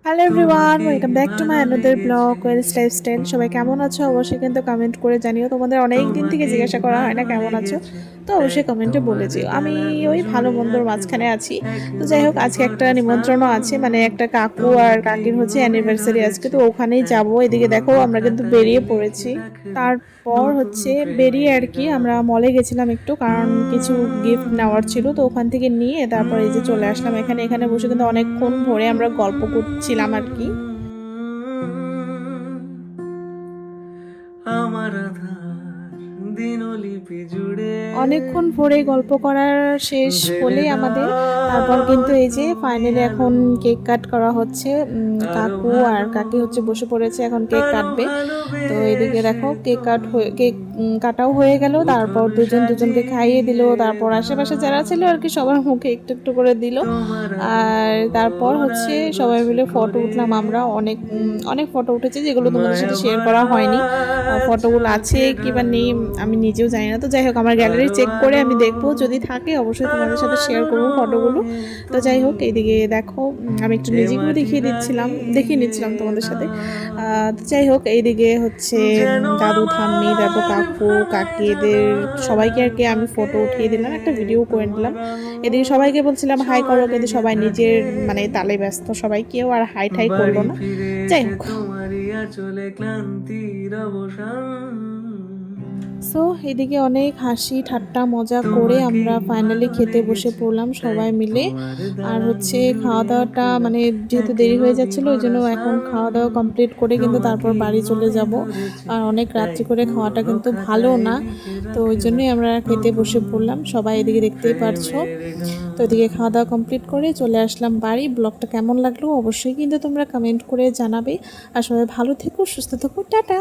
Hello everyone, welcome back to my another blog wells lifestyle. সবাই কেমন আছো অবশ্যই কিন্তু কমেন্ট করে জানিও। তোমাদের অনেক দিন থেকে জিজ্ঞাসা করা হয় না কেমন আছো, তো অবশ্যই কমেন্টে বলে যেও। আমি ওই ভালো মন্দর মাঝখানে আছি। তো যাই হোক, আজকে একটা নিমন্ত্রণও আছে, মানে একটা কাকু আর কাকির হচ্ছে অ্যানিভার্সারি আজকে, তো ওখানেই যাব। এদিকে দেখো আমরা কিন্তু বেরিয়ে পড়েছি। তারপর হচ্ছে বেরিয়ে আর কি আমরা মলে গেছিলাম একটু, কারণ কিছু গিফট নেওয়ার ছিল, তো ওখান থেকে নিয়ে তারপর এই যে চলে আসলাম এখানে। এখানে বসে কিন্তু অনেকক্ষণ ধরে আমরা গল্প করছিলাম আর কি। আমার আধার দিনলিপি জুড়ে অনেকক্ষণ ভরে গল্প করার শেষ ঢেলে হলে আমাদের, তারপর দাও কিন্তু এই যে তুমি ফাইনালি আলো এখন কেক কাট করা হচ্ছে। আরো কাকু আর ভালো কাকি হচ্ছে বসে পড়েছে, এখন কেক আরো কাটবে। তো এদিকে ভালোবেসে দেখো কেক কাট হয়ে তোমায় কেক কাটাও হয়ে গেল। তারপর উঠোন দুজন দুজনকে খাইয়ে সাজিয়ে দিল, তারপর আশেপাশে যারা ছিল আর কি সবার মুখে একটু একটু করে দিল। তোমার আর তারপর আদর হচ্ছে সবাই গোছ মিলে ফটো করে উঠলাম আমরা। অনেক ফটো উঠেছে, যেগুলো তোমাদের মায়া সাথে শেয়ার করা ভরা হয়নি। ফটোগুলো আছে চোখে কি বা নেই ঢালো আমি নিজেও জানি না। তো যাই হোক, আমার গ্যালারি আরো চেক করে আলো আমি দেখবো, যদি থাকে অবশ্যই তোমাদের আরো সাথে আলো শেয়ার করবো ফটোগুলো। রঙে তো যাই হোক, তুমি এইদিকে দেখো আমি একটু এ নিজেকেও মাটি দেখিয়ে লাগিয়ে নিচ্ছিলাম তোমাদের সাথে। দাও তো যাই হোক, এইদিকে হচ্ছে যেন দাদু ঠাম্মি, তারপর আমার কাকু ভাবে কাকি এদের সবাইকে আর যায় কি আমি ফাঁকে ফটো উঠিয়ে দিলাম, একটা ভিডিও করে নিলাম। তোমার এদিকে আঙুল সবাইকে বলছিলাম হাই ছোঁয়া করো, কিন্তু লেগে সবাই নিজের থাকে মানে তালে ব্যস্ত, সবাই কেউ আর হাই ঠাই করলো বাড়ি না। ফিরে যাই এসে হোক, তোমারই আঁচলে ক্লান্তির অবসান সো এদিকে অনেক হাসি ঠাট্টা মজা করে আমরা তোমাকেই ফাইনালি ভালো খেতে বসে লেগেছে পড়লাম তাই সবাই মিলে। তোমার আর দালান হচ্ছে খাওয়া জুড়ে দাওয়াটা মানে একেবারে যেহেতু এক দেরি হয়ে নদী যাচ্ছিলো, ওই জন্য ভরা এখন স্নান খাওয়া দাওয়া কমপ্লিট করে কিন্তু তারপর তোমাকেই বাড়ি চলে মনে যাব। ধরেছে আর অনেক তাই রাত্রি করে খাওয়াটা পুরনো কিন্তু ভালো খাতায় না। লিখে তো ওই রাখলাম জন্যই আমরা খেতে বসে নতুন পড়লাম সবাই, এদিকে দেখতেই পারছো। প্রেমের তো এদিকে গান খাওয়া দাওয়া কমপ্লিট করে চলে আসলাম বাড়ি। ব্লগটা কেমন লাগলো অবশ্যই কিন্তু তোমরা কমেন্ট করে জানাবে। আর সবাই ভালো থেকো, সুস্থ থেকো, টাটা।